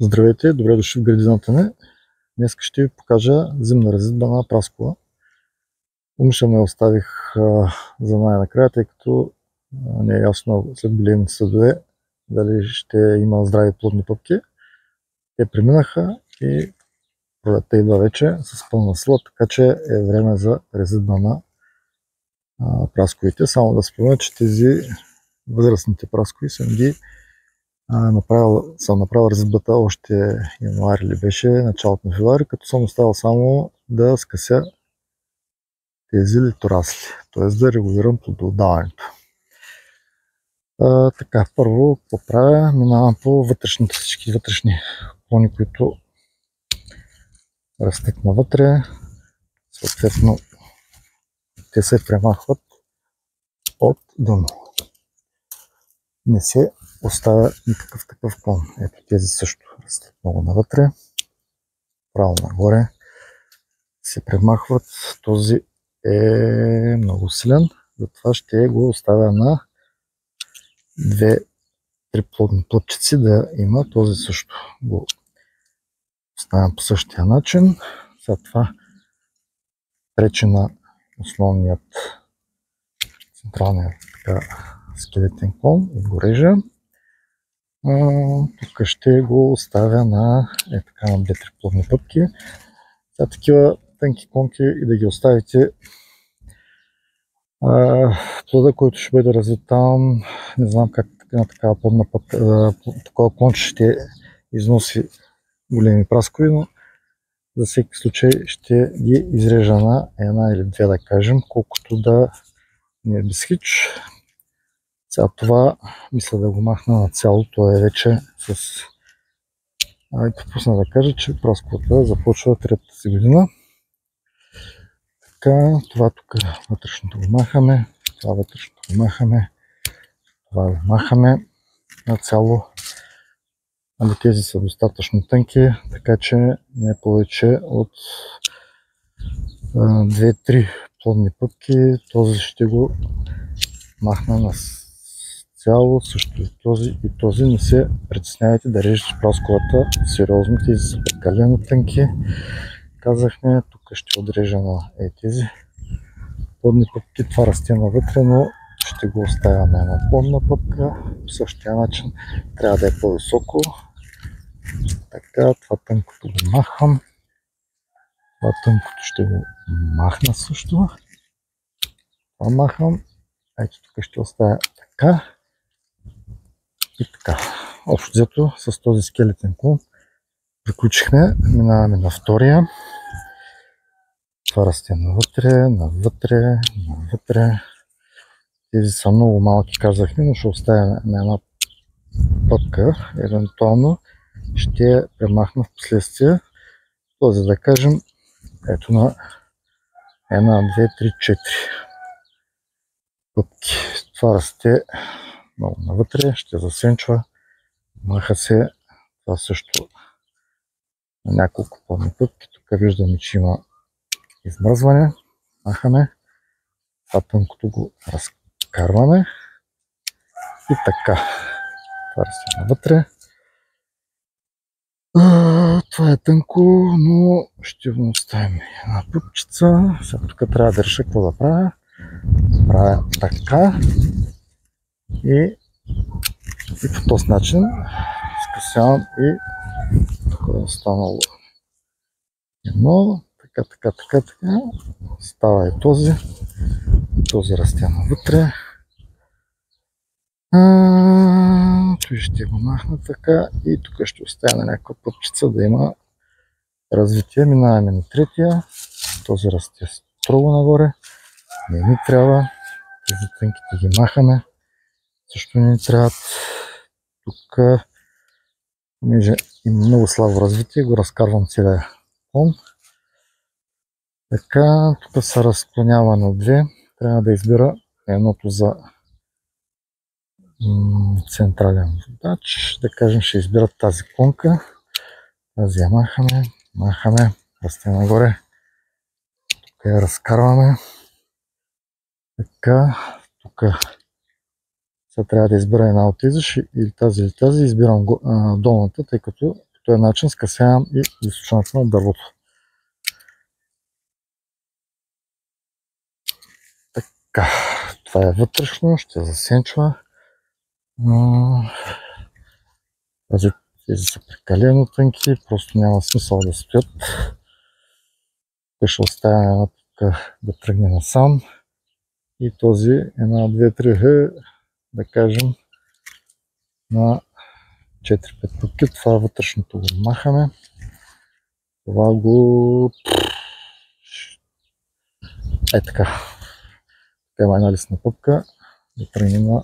Здравейте, добре дошли в градината ми. Днес ще ви покажа зимна резидба на праскова. Умишлено я оставих за най-накрая, тъй като не е ясно след големите съдове дали ще има здрави плодни пъпки. Те преминаха и пролетта идва вече с пълна сила, така че е време за резидба на прасковите. Само да спомена, че тези възрастните праскови съм направил резидбата още януари ли беше, началото на февруари, като съм оставил само да скъся тези литорасли, т.е. да регулирам плодоотдаването. Така, първо поправя, минавам по всички вътрешни клони, които растат навътре. Съответно, те се премахват от дъно. Не се оставя никакъв такъв клон. Ето тези също растат много навътре. Право нагоре се премахват. Този е много силен, затова ще го оставя на 2-3 плодни плътчици да има. Този също го оставям по същия начин. След това пречи на основният централният скелетен клон и го режа. Тук ще го оставя на така на 2-3 плодни пъпки. Сега такива тънки клонки и да ги оставите. Плода, който ще бъде развит там, не знам как на такава плодна пъпка, такова клонче ще износи големи праскови, но за всеки случай ще ги изрежа на една или две, да кажем, колкото да не е без хич. Сега това мисля да го махна на цяло, то е вече с... И пропусна да кажа, че прасковата започва третата си година. Така, това тук вътрешното го махаме, това вътрешното го махаме, това го махаме на цяло. Ами тези са достатъчно тънки, така че не повече от 2-3 плодни пъпки. Този ще го махна на цяло, също и този. Не се притеснявайте да режете прасковата сериозно, тези са прекалено тънки. Казахме, тук ще отрежа на тези плодни пъпки, това расте навътре, но ще го оставя на една плодна пъпка. По същия начин трябва да е по-високо. Така, това тънкото го махам. Това тънкото ще го махна също. Това махам. Ето тук ще оставя така. И така. Общо взето с този скелетен клон приключихме. Минаваме на втория. Това расте навътре. Тези са много малки, казахме, но ще оставя на една пъпка. Евентуално ще я премахна в последствие. Този да кажем, ето на 1, 2, 3, 4 пъпки. Това расте много навътре, ще засенчва, маха се. Това също на няколко плодни пъпки. Тук виждаме, че има измръзване. Махаме. Това тънкото го разкарваме. И така. Това расте навътре. Това е тънко, но ще го оставим една пъпчица. Сега тук трябва да реша какво да правя. Правя така и по този начин скъсявам и тук е останало едно. Така. Става и този расте навътре. Той ще го махна така и тук ще оставя на някаква пъпчица да има развитие. Минаваме на третия. Този расте строго нагоре. Не ни трябва. Тези тънките ги махаме. Също не ни трябват. Тук, понеже има много слабо развитие, го разкарвам целия клон. Така, тук се разклонява на две. Трябва да избира едното за централен водач. Да кажем, ще избират тази клонка. Тази я махаме, расте нагоре. Тук я разкарваме. Така, тук сега трябва да избера една от тези, или тази. Избирам долната, тъй като по този начин скъсявам и височината на дървото. Така, това е вътрешно, ще засенчва. Тези са прекалено тънки, просто няма смисъл да стоят. Ще оставя една тук да тръгне насам. И този една, две, три, да кажем, на 4-5 пътки. Това вътрешното го махаме. Това го... така. Така има една листна пъпка. Да тръгне на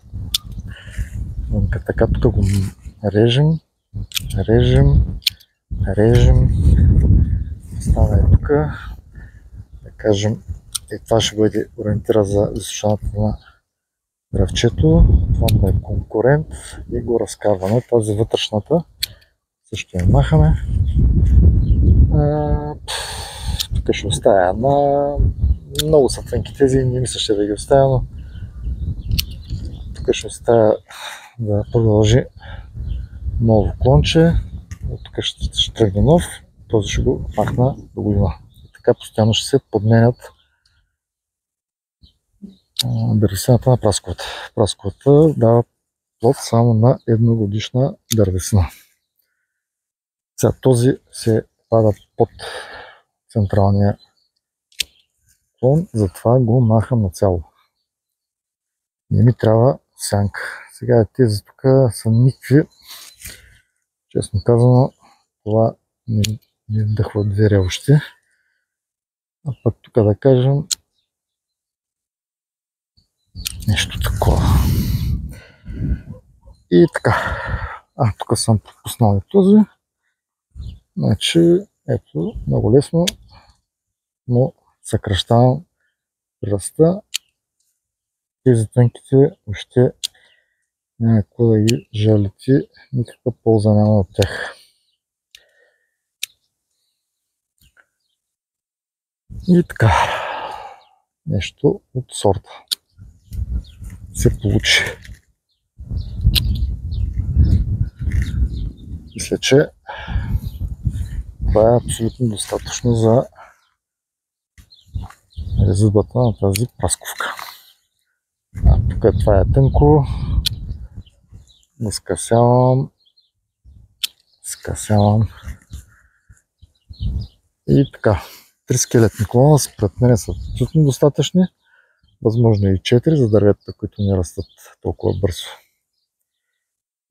вънка. Така тук го режем. Става е тук. Да кажем, и това ще бъде ориентира за височината на дръвчето. Това му е конкурент и го разкарваме. Тази вътрешната също я махаме. Тук ще оставя една. Много са тънки тези, не мисля ще да ги оставя, но тук ще оставя да продължи ново клонче. От тук ще тръгне нов. Този ще го махна до година. И така постоянно ще се подменят дървесината на прасковата. Прасковата дава плод само на едногодишна дървесина. Сега този се пада под централния клон, затова го махам нацяло. Не ми трябва сянка. Сега тези тук са никакви. Честно казано, това не вдъхва две още. А пък тук да кажем нещо такова. И така. Тук съм пропуснал и този. Значи, ето, много лесно, но съкръщавам ръста. Тези тънките още няма какво да ги жалите, никаква полза няма от тях. И така, нещо от сорта се получи. Мисля, че това е абсолютно достатъчно за резъдбата на тази прасковка. Тук това е тънко. Скъсявам. И така. 3 скелетни клона според мен са абсолютно достатъчни. Възможно и 4 за дърветата, които не растат толкова бързо.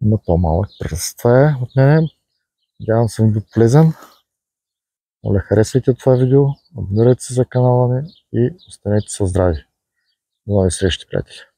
Има по-малък пръст. Това е от мен. Надявам се ви бил полезен. Моля, харесвайте това видео, абонирайте се за канала ми и останете със здрави. До нови срещи, приятели!